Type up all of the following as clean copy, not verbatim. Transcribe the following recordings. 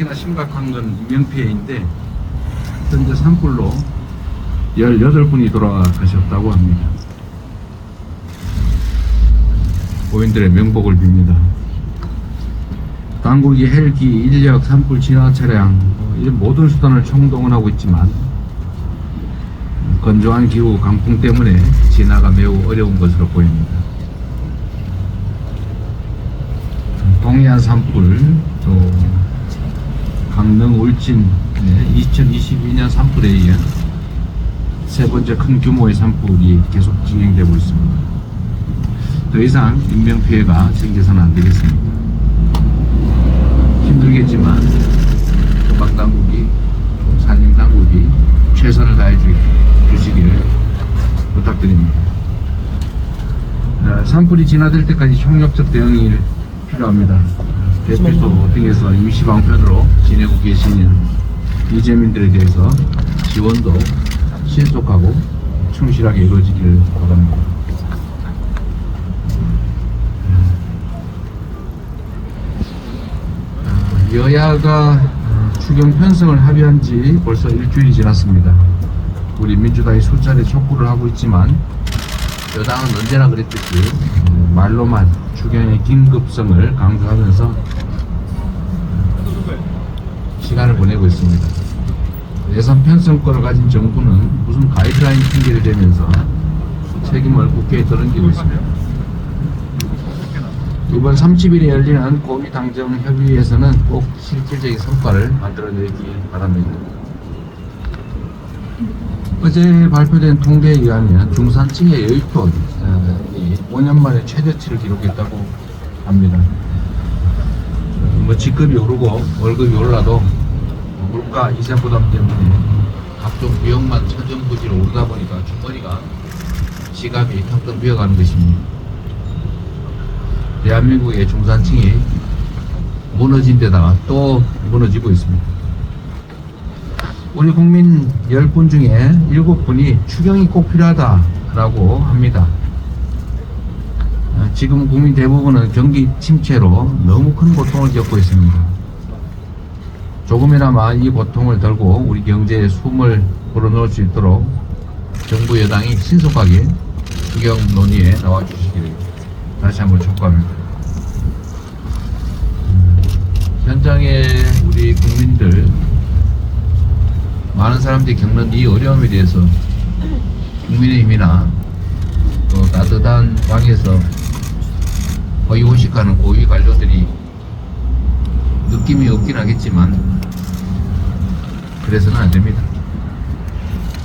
특히나 심각한 건 인명피해인데 현재 산불로 18분이 돌아가셨다고 합니다. 고인들의 명복을 빕니다. 당국이 헬기, 인력, 산불 진화 차량 이런 모든 수단을 총동원하고 있지만 건조한 기후, 강풍 때문에 진화가 매우 어려운 것으로 보입니다. 동해안 산불, 또 강릉 울진 2022년 산불에 이어 세 번째 큰 규모의 산불이 계속 진행되고 있습니다. 더 이상 인명피해가 생겨서는 안 되겠습니다. 힘들겠지만 소방당국이, 산림당국이 최선을 다해 주시기를 부탁드립니다. 산불이 진화될 때까지 총력적 대응이 필요합니다. 대피소 등에서 임시방편으로 지내고 계시는 이재민들에 대해서 지원도 신속하고 충실하게 이루어지기를 바랍니다. 여야가 추경 편성을 합의한 지 벌써 일주일이 지났습니다. 우리 민주당이 수차례 촉구를 하고 있지만 여당은 언제나 그랬듯이 말로만 추경의 긴급성을 강조하면서 시간을 보내고 있습니다. 예산 편성권을 가진 정부는 무슨 가이드라인 핑계를 대면서 책임을 국회에 떠넘기고 있습니다. 이번 30일에 열리는 고위당정협의회에서는 꼭 실질적인 성과를 만들어내기 바랍니다. 어제 발표된 통계에 의하면 중산층의 여윳돈이 5년 만에 최저치를 기록했다고 합니다. 직급이 오르고 월급이 올라도 물가 이자 부담 때문에 각종 비용만 천정부지로 오르다 보니까 주머니가 지갑이 텅텅 비어가는 것입니다. 대한민국의 중산층이 무너진 데다가 또 무너지고 있습니다. 우리 국민 10분 중에 7분이 추경이 꼭 필요하다라고 합니다. 지금 국민 대부분은 경기 침체로 너무 큰 고통을 겪고 있습니다. 조금이나마 이 고통을 덜고 우리 경제에 숨을 불어넣을 수 있도록 정부 여당이 신속하게 추경 논의에 나와주시기를 다시 한번 촉구합니다. 현장에 우리 국민들 많은 사람들이 겪는 이 어려움에 대해서 국민의힘이나 또 따뜻한 방에서 허위호식하는 고위 관료들이 느낌이 없긴 하겠지만 그래서는 안 됩니다.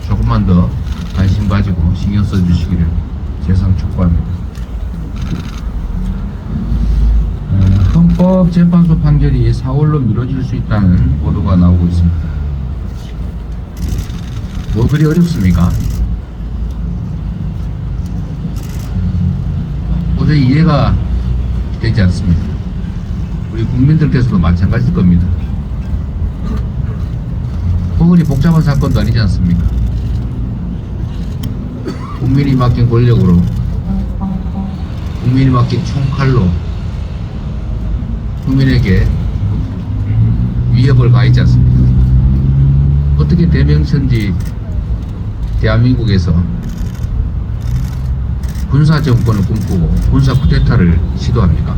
조금만 더 관심 가지고 신경 써주시기를 재상 촉구합니다. 헌법재판소 판결이 4월로 미뤄질 수 있다는 보도가 나오고 있습니다. 뭐 그리 어렵습니까? 도저히 이해가 되지 않습니다. 우리 국민들께서도 마찬가지일 겁니다. 그리 복잡한 사건도 아니지 않습니까? 국민이 맡긴 권력으로, 국민이 맡긴 총칼로 국민에게 위협을 가했지 않습니까? 어떻게 대명천지 대한민국에서 군사정권을 꿈꾸고 군사 쿠데타를 시도합니까?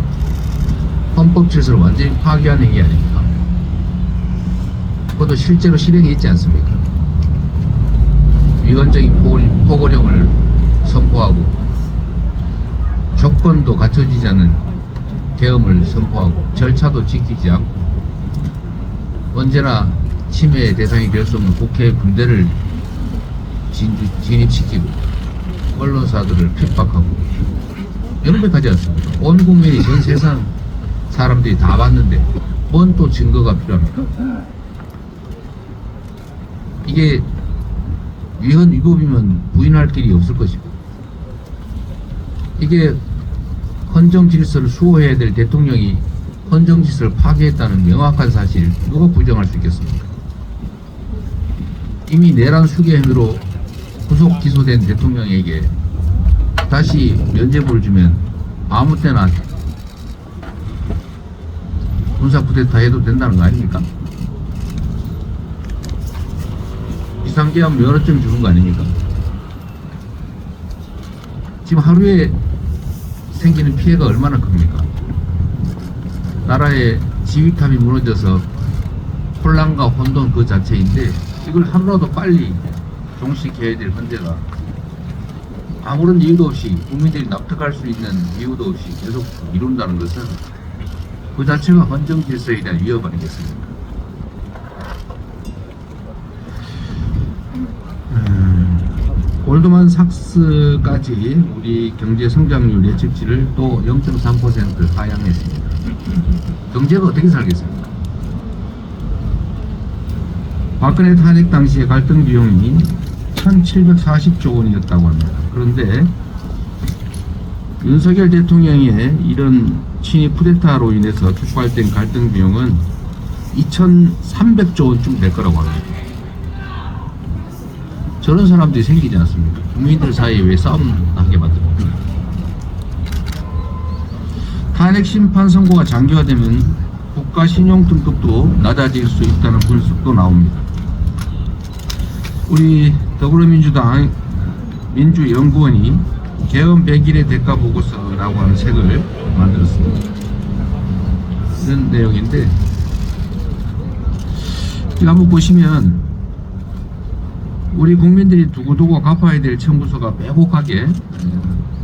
헌법 질서를 완전히 파괴한 행위 아닙니까? 그것도 실제로 실행이 있지 않습니까? 위헌적인 포고령을 선포하고 조건도 갖춰지지 않는 계엄을 선포하고 절차도 지키지 않고 언제나 침해의 대상이 될 수 없는 국회의 군대를 진입시키고 언론사들을 핍박하고 명백하지 않습니까? 온 국민이 전 세상 사람들이 다 봤는데 뭔 또 증거가 필요합니까? 이게 위헌 위법이면 부인할 길이 없을 것이고 이게 헌정 질서를 수호해야 될 대통령이 헌정 질서를 파괴했다는 명확한 사실 누가 부정할 수 있겠습니까? 이미 내란 수괴 혐의로 구속 기소된 대통령에게 다시 면죄부를 주면 아무 때나 군사 쿠데타 해도 된다는 거 아닙니까? 비상계약 면허증 주는 거 아닙니까? 지금 하루에 생기는 피해가 얼마나 큽니까? 나라의 지휘탑이 무너져서 혼란과 혼돈 그 자체인데 이걸 하루라도 빨리 종식해야 될 헌재가 아무런 이유도 없이 국민들이 납득할 수 있는 이유도 없이 계속 미룬다는 것은 그 자체가 헌정 질서에 대한 위협 아니겠습니까? 골드만삭스까지 우리 경제 성장률 예측치를 또 0.3% 하향했습니다. 경제가 어떻게 살겠습니까? 박근혜 탄핵 당시의 갈등 비용이 1740조 원이었다고 합니다. 그런데 윤석열 대통령의 이런 친위 쿠데타로 인해서 촉발된 갈등 비용은 2300조 원쯤 될 거라고 합니다. 저런 사람들이 생기지 않습니까? 국민들 사이에 왜 싸움 나게 만들고. 탄핵 심판 선고가 장기화되면 국가 신용 등급도 낮아질 수 있다는 분석도 나옵니다. 우리 더불어민주당 민주연구원이 개헌 100일의 대가 보고서라고 하는 책을 만들었습니다. 이런 내용인데 이거 한번 보시면 우리 국민들이 두고두고 갚아야 될 청구서가 빼곡하게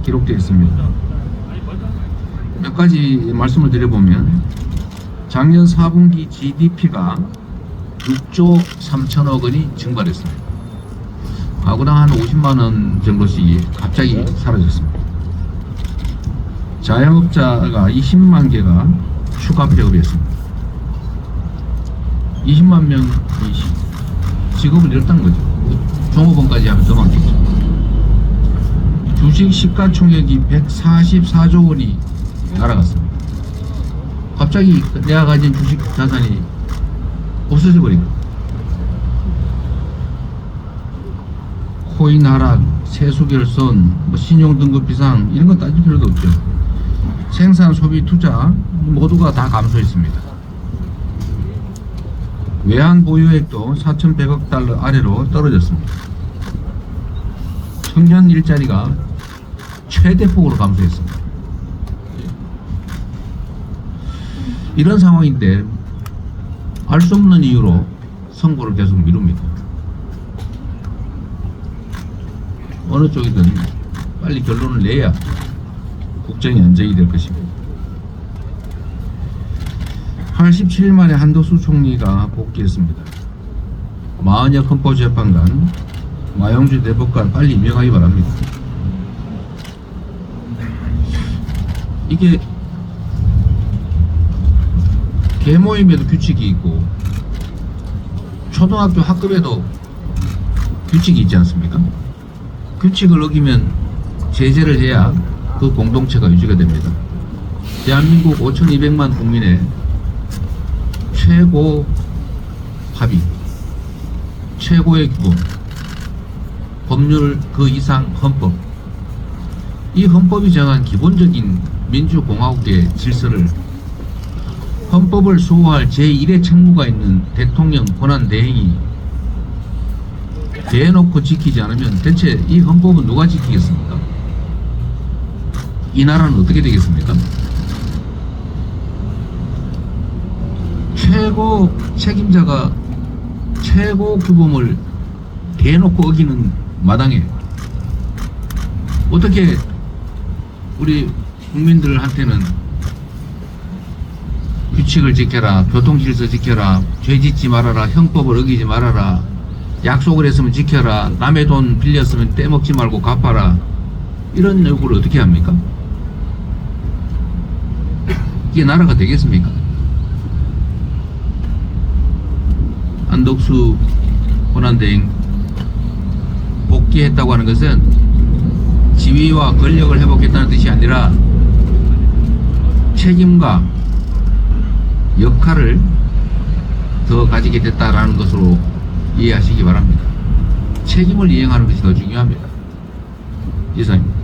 기록되어 있습니다. 몇 가지 말씀을 드려보면 작년 4분기 GDP가 6조 3천억 원이 증발했습니다. 가구당 한 50만 원 정도씩 갑자기 사라졌습니다. 자영업자가 20만 개가 추가 폐업을 했습니다. 20만 명이 직업을 잃었다는 거죠. 종업원까지 하면 더 많겠죠. 주식 시가총액이 144조 원이 날아갔습니다. 갑자기 내가 가진 주식 자산이 없어져 버린다. 코인 하락, 세수 결손, 신용 등급 비상 이런 건 따질 필요도 없죠. 생산, 소비, 투자 모두가 다 감소했습니다. 외환 보유액도 4,100억 달러 아래로 떨어졌습니다. 청년 일자리가 최대폭으로 감소했습니다. 이런 상황인데 알 수 없는 이유로 선고를 계속 미룹니다. 어느 쪽이든 빨리 결론을 내야 국정이 안정이 될 것입니다. 87일 만에 한덕수 총리가 복귀했습니다. 마은혁 헌법재판관, 마영주 대법관 빨리 임명하기 바랍니다. 이게 계모임에도 규칙이 있고 초등학교 학급에도 규칙이 있지 않습니까? 규칙을 어기면 제재를 해야 그 공동체가 유지가 됩니다. 대한민국 5200만 국민의 최고 합의, 최고의 규범, 법률 그 이상 헌법, 이 헌법이 정한 기본적인 민주공화국의 질서를 헌법을 수호할 제1의 책무가 있는 대통령 권한대행이 대놓고 지키지 않으면 대체 이 헌법은 누가 지키겠습니까? 이 나라는 어떻게 되겠습니까? 최고 책임자가 최고 규범을 대놓고 어기는 마당에 어떻게 우리 국민들한테는 규칙을 지켜라, 교통질서 지켜라, 죄 짓지 말아라, 형법을 어기지 말아라, 약속을 했으면 지켜라, 남의 돈 빌렸으면 떼먹지 말고 갚아라, 이런 요구를 어떻게 합니까? 이게 나라가 되겠습니까? 한덕수 권한대행 복귀했다고 하는 것은 지위와 권력을 회복했다는 뜻이 아니라 책임과 역할을 더 가지게 됐다라는 것으로 이해하시기 바랍니다. 책임을 이행하는 것이 더 중요합니다. 이상입니다.